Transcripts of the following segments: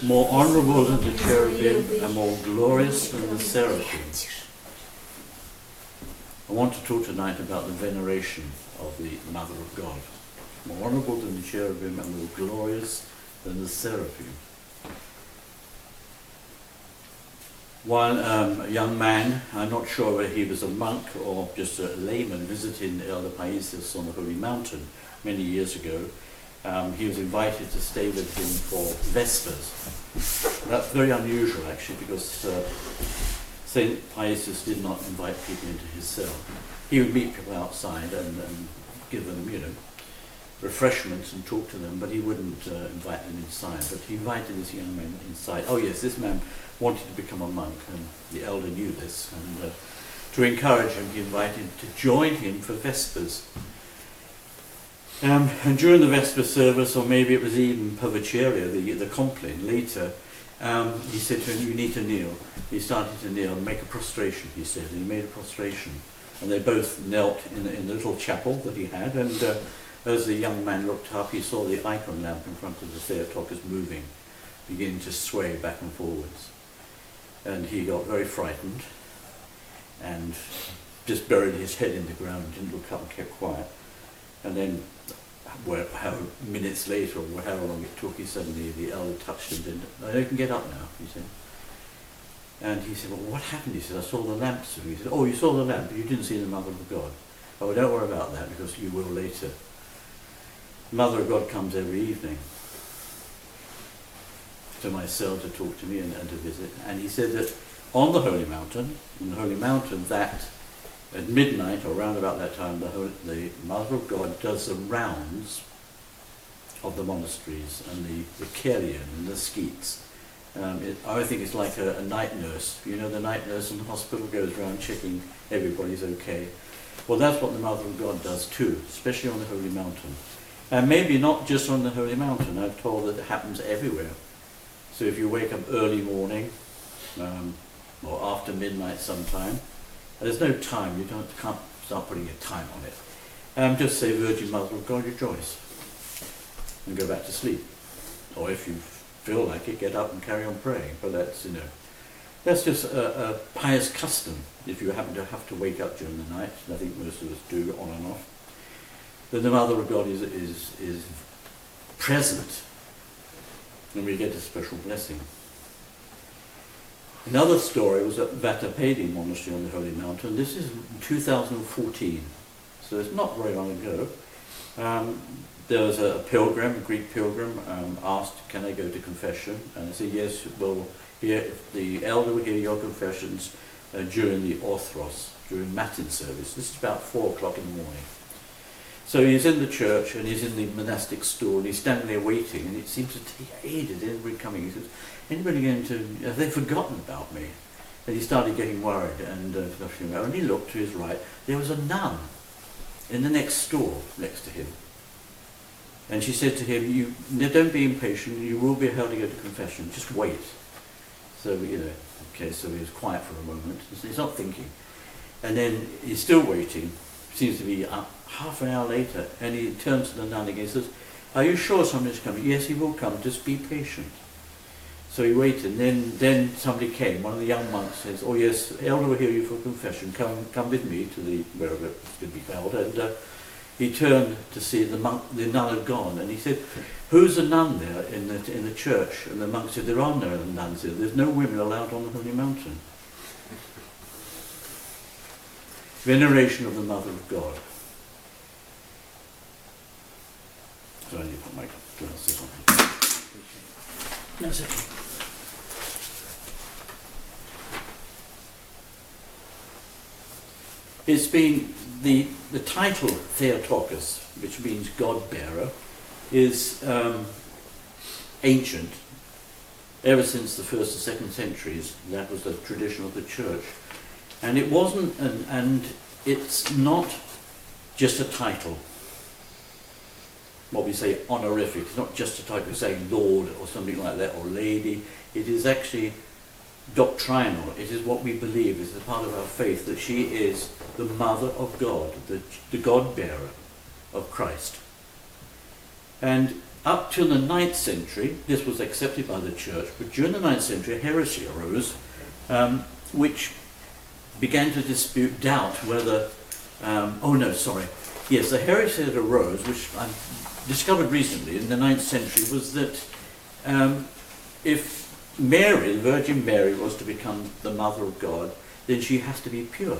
More honorable than the cherubim and more glorious than the seraphim. I want to talk tonight about the veneration of the Mother of God. More honorable than the cherubim and more glorious than the seraphim. One a young man, I'm not sure whether he was a monk or just a layman, visiting Elder Paisius on the Holy Mountain many years ago. He was invited to stay with him for Vespers. That's very unusual actually, because St. Paisius did not invite people into his cell. He would meet people outside and give them, refreshments and talk to them, but he wouldn't invite them inside. But he invited this young man inside. Oh yes, this man wanted to become a monk, and the elder knew this, and to encourage him, he invited him to join him for Vespers. And during the Vesper service, or maybe it was even Povaceria, the compline, later, he said to him, you need to kneel. He started to kneel and make a prostration, he said, and he made a prostration. And they both knelt in the little chapel that he had, and as the young man looked up, he saw the icon lamp in front of the Theotokos moving, beginning to sway back and forwards. And he got very frightened, and just buried his head in the ground, didn't look up and kept quiet. And then, how minutes later, or however long it took, suddenly the elder touched him and said, "You can get up now," he said. And he said, "Well, what happened?" He said, "I saw the lamp." He said, "Oh, you saw the lamp, but you didn't see the Mother of God." "Oh, don't worry about that, because you will later." The Mother of God comes every evening to my cell to talk to me and to visit. And he said that on the Holy Mountain, that at midnight, or around about that time, the Mother of God does the rounds of the monasteries and the Kerion and the skeets. I think it's like a night nurse. You know, the night nurse in the hospital goes around checking everybody's okay. Well, that's what the Mother of God does too, especially on the Holy Mountain. And maybe not just on the Holy Mountain. I've told that it happens everywhere. So if you wake up early morning, or after midnight sometime, there's no time, you can't start putting a time on it. Just say, Virgin Mother of God, rejoice, and go back to sleep. Or if you feel like it, get up and carry on praying. But that's just a pious custom. If you happen to have to wake up during the night, and I think most of us do, on and off, then the Mother of God is present, and we get a special blessing. Another story was at Vatapedi Monastery on the Holy Mountain. This is 2014, so it's not very long ago. There was a pilgrim, a Greek pilgrim, asked, "Can I go to confession?" And I said, "Yes, well, the elder will hear your confessions during the Orthodox, during Matin service." This is about 4 o'clock in the morning. So he's in the church, and he's in the monastic stall, and he's standing there waiting, and it seems to take ages, anybody coming. He says, "Anybody going to, have they forgotten about me?" And he started getting worried, and he looked to his right. There was a nun in the next stall next to him. And she said to him, "Don't be impatient, you will be held to go to confession, just wait." So, okay, so he was quiet for a moment. He's not thinking. And then he's still waiting. Seems to be half an hour later, and he turns to the nun again and says, "Are you sure somebody's coming?" "Yes, he will come, just be patient." So he waited, and then somebody came. One of the young monks says, "Oh yes, elder will hear you for confession. Come with me to wherever it's going to be held." And he turned to see the nun had gone, and he said, "Who's the nun there in the church?" And the monk said, "There are no nuns here. There's no women allowed on the Holy Mountain." Veneration of the Mother of God. So I need to put my glasses on. That's it. It's been the title Theotokos, which means God-bearer, is ancient. Ever since the 1st and 2nd centuries, that was the tradition of the church. And it wasn't, and it's not just a title. What we say honorific. It's not just a title, saying Lord or something like that, or Lady. It is actually doctrinal. It is what we believe. It's a part of our faith that she is the Mother of God, the God-bearer of Christ. And up till the 9th century, this was accepted by the church, but during the 9th century, a heresy arose, which began to doubt whether, the heresy that arose, which I discovered recently in the 9th century, was that if Mary, the Virgin Mary, was to become the Mother of God, then she has to be pure.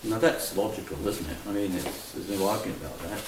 Now that's logical, isn't it? I mean, there's no argument about that.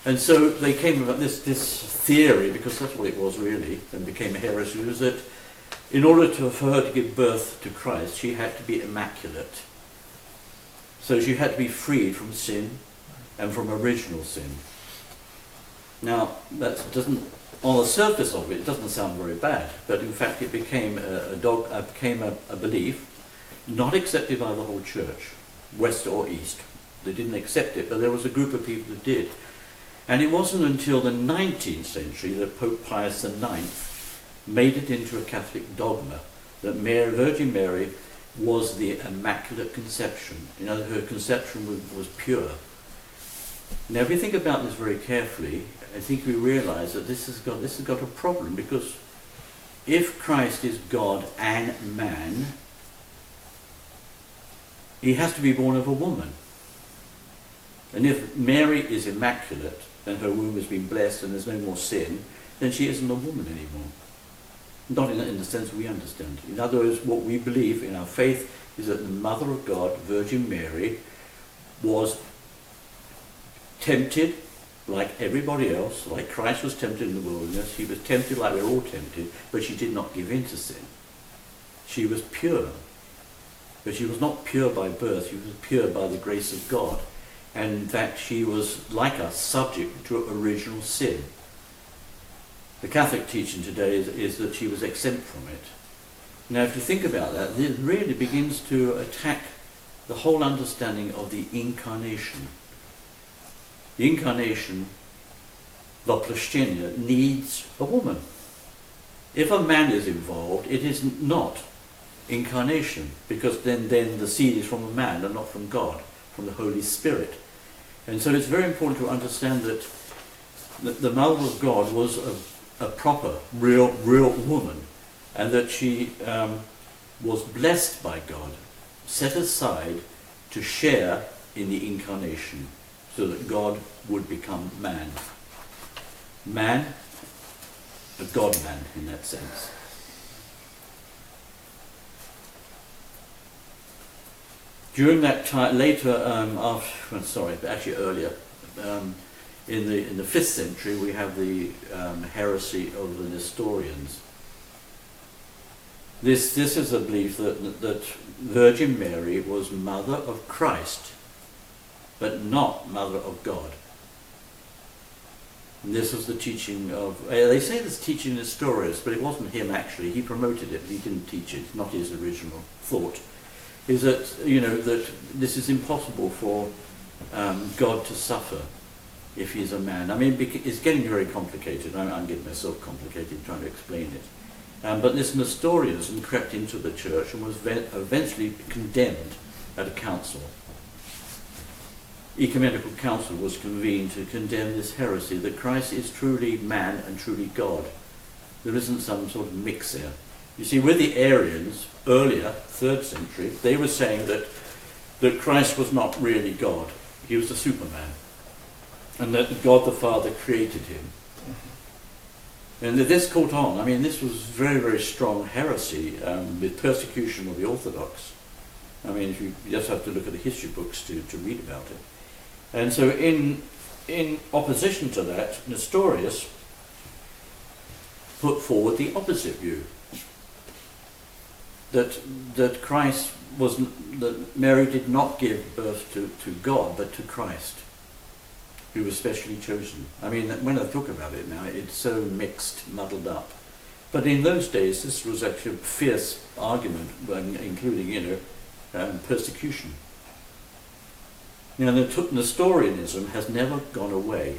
And so they came about this theory, because that's what it was really, and became a heresy, was that in order for her to give birth to Christ, she had to be immaculate. So she had to be freed from sin and from original sin. Now, that doesn't, on the surface of it, it doesn't sound very bad, but in fact it became a belief not accepted by the whole church, west or east. They didn't accept it, but there was a group of people who did. And it wasn't until the 19th century that Pope Pius IX made it into a Catholic dogma that Virgin Mary was the Immaculate Conception. You know, her conception was pure. Now, if we think about this very carefully, I think we realise that this has got a problem, because if Christ is God and man, he has to be born of a woman. And if Mary is immaculate, and her womb has been blessed and there's no more sin, then she isn't a woman anymore. Not in the sense we understand. In other words, what we believe in our faith is that the Mother of God, Virgin Mary, was tempted like everybody else, like Christ was tempted in the wilderness. He was tempted like we're all tempted, but she did not give in to sin. She was pure. But she was not pure by birth, she was pure by the grace of God. And in fact, she was, like us, subject to original sin. The Catholic teaching today is that she was exempt from it. Now, if you think about that, it really begins to attack the whole understanding of the incarnation. The incarnation, Воплощение, needs a woman. If a man is involved, it is not incarnation, because then the seed is from a man and not from God, from the Holy Spirit. And so it's very important to understand that the Mother of God was a proper, real woman, and that she was blessed by God, set aside to share in the incarnation, so that God would become man. Man, a God-man in that sense. During that time, later, earlier, in the 5th century, we have the heresy of the Nestorians. This is a belief that Virgin Mary was mother of Christ, but not mother of God. And this was the teaching of, they say this teaching in Nestorius, but it wasn't him actually. He promoted it, but he didn't teach it, not his original thought. Is that, you know, that this is impossible for God to suffer if he's a man. I mean, it's getting very complicated. I'm getting myself complicated trying to explain it. But this Nestorianism crept into the church and was eventually condemned at a council. Ecumenical council was convened to condemn this heresy that Christ is truly man and truly God. There isn't some sort of mix there. You see, with the Arians, earlier, 3rd century, they were saying that Christ was not really God. He was a Superman. And that God the Father created him. And this caught on. I mean, this was very, very strong heresy with persecution of the Orthodox. I mean, you just have to look at the history books to read about it. And so in opposition to that, Nestorius put forward the opposite view. That Christ that Mary did not give birth to God, but to Christ, who was specially chosen. I mean, when I talk about it now, it's so mixed, muddled up. But in those days, this was actually a fierce argument, including, persecution. Now, Nestorianism has never gone away.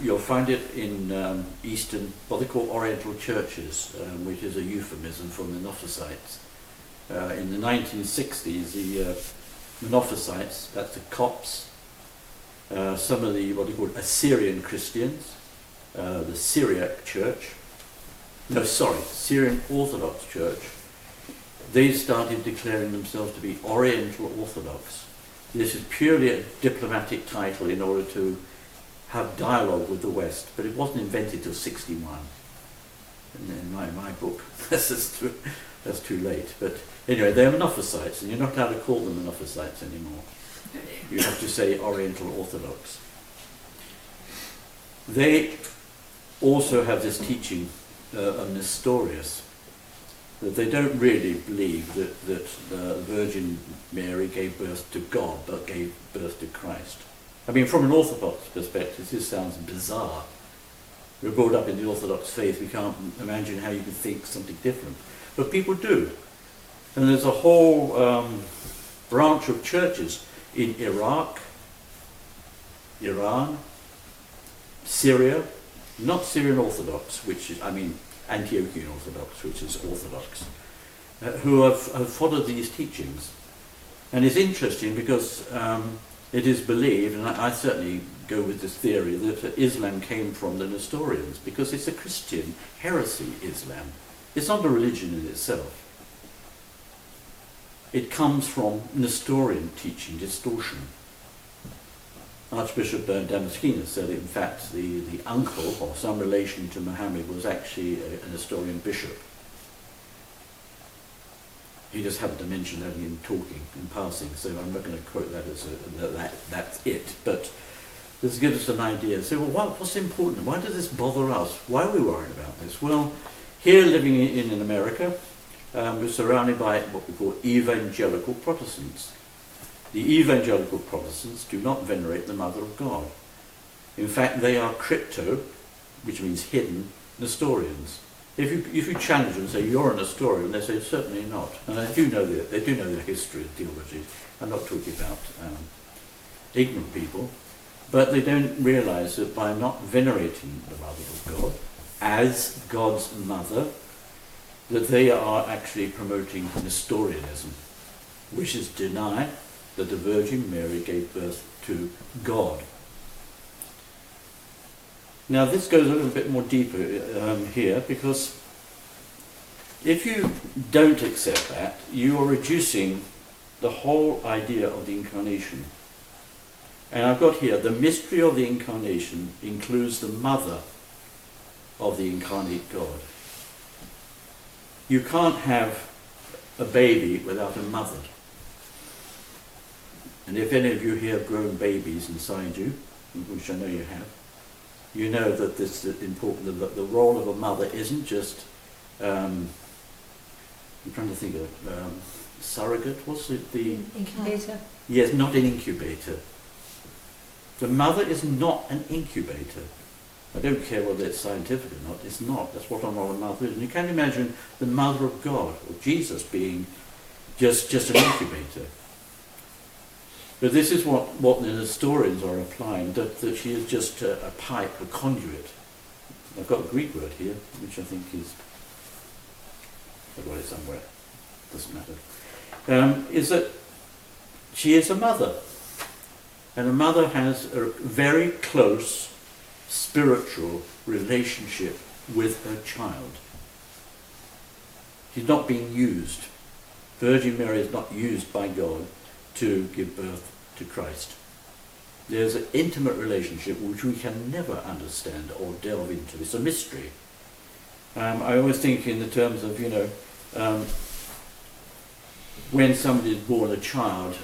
You'll find it in Eastern, what they call Oriental churches, which is a euphemism for Monophysites. In the 1960s, the Monophysites, that's the Copts, some of the what they call Assyrian Christians, the Syriac Church, Syrian Orthodox Church, they started declaring themselves to be Oriental Orthodox. This is purely a diplomatic title in order to have dialogue with the West, but it wasn't invented till 61. In my book, that's too late. But anyway, they're Monophysites, and you're not allowed to call them Monophysites anymore. You have to say Oriental Orthodox. They also have this teaching of Nestorius, that they don't really believe that the Virgin Mary gave birth to God, but gave birth to Christ. I mean, from an Orthodox perspective, this sounds bizarre. We're brought up in the Orthodox faith, we can't imagine how you could think something different. But people do. And there's a whole branch of churches in Iraq, Iran, Syria, not Syrian Orthodox, which is, Antiochian Orthodox, which is Orthodox, who have followed these teachings. And it's interesting because it is believed, and I certainly go with this theory, that Islam came from the Nestorians, because it's a Christian heresy, Islam. It's not a religion in itself. It comes from Nestorian teaching, distortion. Archbishop Damaskinos said, in fact, the uncle, or some relation to Muhammad, was actually a Nestorian bishop. He just happened to mention that in talking, in passing, so I'm not going to quote that as that's it. But this gives us an idea. So, well, what's important? Why does this bother us? Why are we worried about this? Well, here living in America, we're surrounded by what we call evangelical Protestants. The evangelical Protestants do not venerate the Mother of God. In fact, they are crypto, which means hidden, Nestorians. If you challenge them and say, you're a Nestorian, they say, certainly not. And they do know their history and theology. I'm not talking about ignorant people. But they don't realise that by not venerating the Mother of God as God's mother, that they are actually promoting Nestorianism, which is deny that the Virgin Mary gave birth to God. Now this goes a little bit more deeper here, because if you don't accept that, you are reducing the whole idea of the Incarnation. And I've got here, the mystery of the Incarnation includes the mother of the incarnate God. You can't have a baby without a mother. And if any of you here have grown babies inside you, which I know you have, you know that this is important, that the role of a mother isn't just, I'm trying to think of, surrogate, what's it, the... Incubator? Yes, not an incubator. The mother is not an incubator. I don't care whether it's scientific or not, it's not. That's what a mother is. And you can imagine the Mother of God, or Jesus, being just an incubator. But this is what the Nestorians are applying, that she is just a pipe, a conduit. I've got a Greek word here, which I think is, I've got it somewhere, doesn't matter, is that she is a mother. And a mother has a very close spiritual relationship with her child. She's not being used. Virgin Mary is not used by God to give birth to Christ. There's an intimate relationship which we can never understand or delve into. It's a mystery. I always think in the terms of, when somebody is born a child,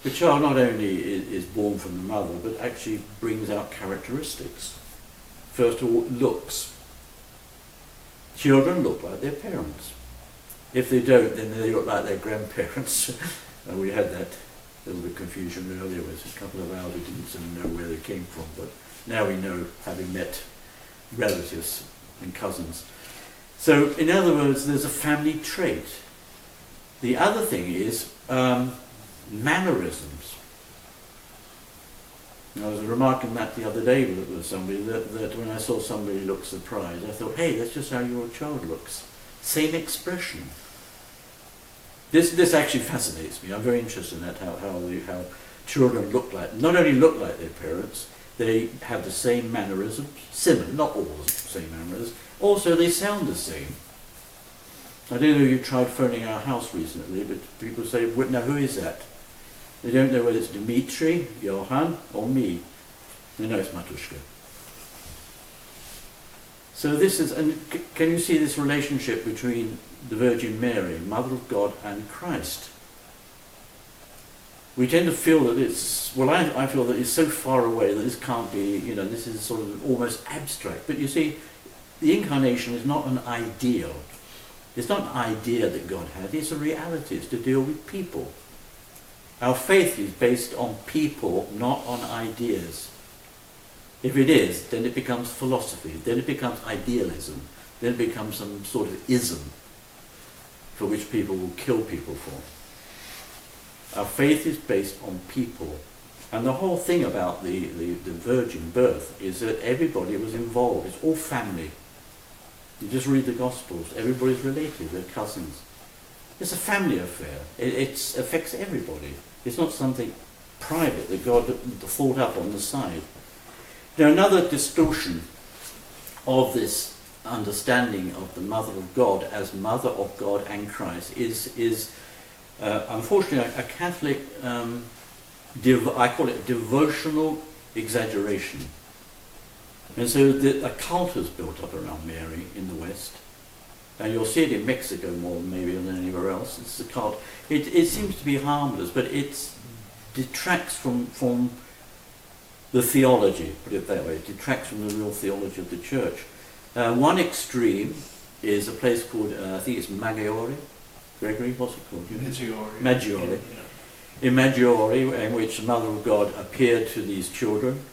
the child not only is born from the mother, but actually brings out characteristics. First of all, looks. Children look like their parents. If they don't, then they look like their grandparents. And we had that little bit of confusion earlier with a couple of ours who didn't know where they came from, but now we know, having met relatives and cousins. So, in other words, there's a family trait. The other thing is mannerisms. I was remarking that the other day with somebody, that when I saw somebody look surprised, I thought, hey, that's just how your child looks. Same expression. This actually fascinates me. I'm very interested in that, how children look like, not only look like their parents, They have the same mannerisms, similar, not all the same mannerisms. Also, they sound the same. I don't know if you tried phoning our house recently, but people say, now who is that? They don't know whether it's Dimitri, Johan, or me. They know it's Matushka. So this is, and can you see this relationship between the Virgin Mary, Mother of God, and Christ? We tend to feel that it's, well, I feel that it's so far away that this can't be, this is sort of almost abstract. But you see, the incarnation is not an ideal. It's not an idea that God had, it's a reality. It's to deal with people. Our faith is based on people, not on ideas. If it is, then it becomes philosophy, then it becomes idealism, then it becomes some sort of ism for which people will kill people for. Our faith is based on people. And the whole thing about the virgin birth is that everybody was involved. It's all family. You just read the Gospels. Everybody's related. They're cousins. It's a family affair. It affects everybody. It's not something private that God thought up on the side. Now, another distortion of this understanding of the Mother of God as Mother of God and Christ is unfortunately a Catholic, I call it devotional exaggeration. And so a cult has built up around Mary in the West. And you'll see it in Mexico more maybe than anywhere else. It's a cult. It seems to be harmless, but it detracts from the theology, put it that way. It detracts from the real theology of the church. One extreme is a place called, I think it's Maggiore. Gregory, what's it called? Maggiore. Yeah. In Maggiore, in which the Mother of God appeared to these children,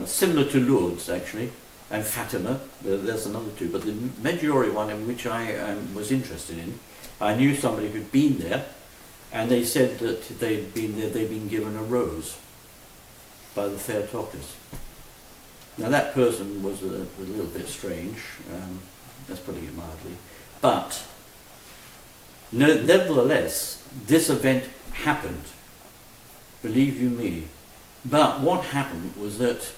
similar to Lourdes actually, and Fatima, there's another two, but the Maggiore one, in which I was interested in, I knew somebody who'd been there, and they said that they'd been given a rose by the Theotokos. Now that person was a little bit strange, that's putting it mildly, but nevertheless, this event happened, believe you me. But what happened was that,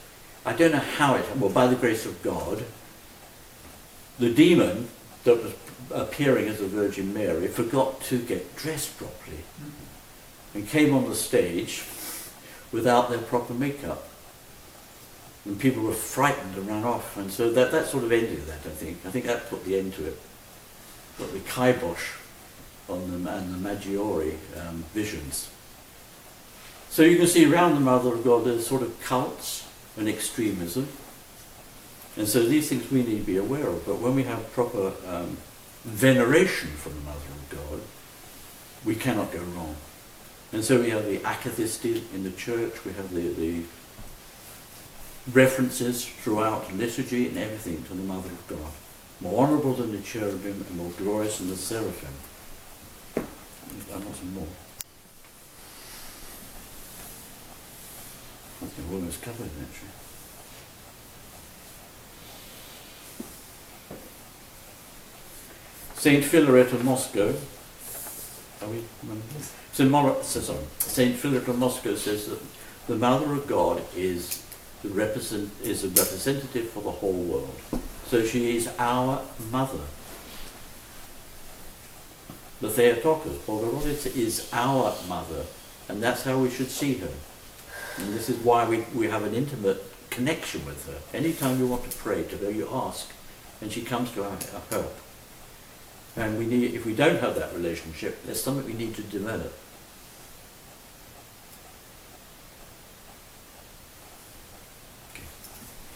I don't know how it, well, by the grace of God, the demon that was appearing as the Virgin Mary forgot to get dressed properly and came on the stage without their proper makeup. And people were frightened and ran off, and so that sort of ended that, I think. I think that put the end to it. Put the kibosh on them and the Maggiore visions. So you can see around the Mother of God there's sort of cults and extremism. And so these things we need to be aware of. But when we have proper veneration for the Mother of God, we cannot go wrong. And so we have the acathisty in the church, we have the references throughout liturgy and everything to the Mother of God. More honourable than the cherubim and more glorious than the seraphim. I want some more. I think we're almost covered actually. Saint Philaret of Moscow. Are we? Saint Philaret of Moscow says that the Mother of God is a representative for the whole world. So she is our mother. The Theotokos, Bogorodica, is our mother, and that's how we should see her. And this is why we have an intimate connection with her. Anytime you want to pray to her, you ask, and she comes to our help. And we need, if we don't have that relationship, there's something we need to develop. Okay.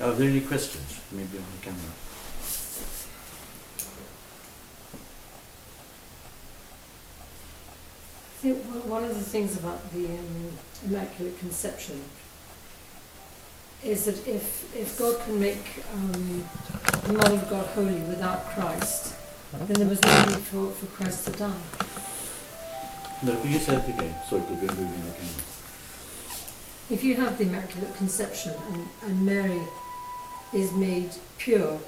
Are there any questions? Maybe on the camera. I think one of the things about the Immaculate Conception is that if God can make the Mother of God holy without Christ, then there was no need for Christ to die. No, can you say it again? Sorry, because we're moving the camera. If you have the Immaculate Conception and Mary is made pure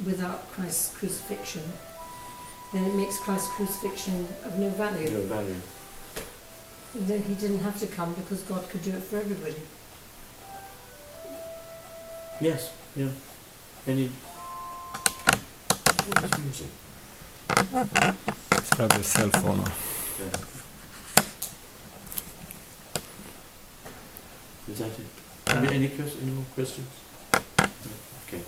without Christ's crucifixion, then it makes Christ's crucifixion of no value. No value. Then he didn't have to come because God could do it for everybody. Yes, yeah. Any... What is music? It's probably a cell phone. Yeah. Is that it? Any more questions? No. Okay.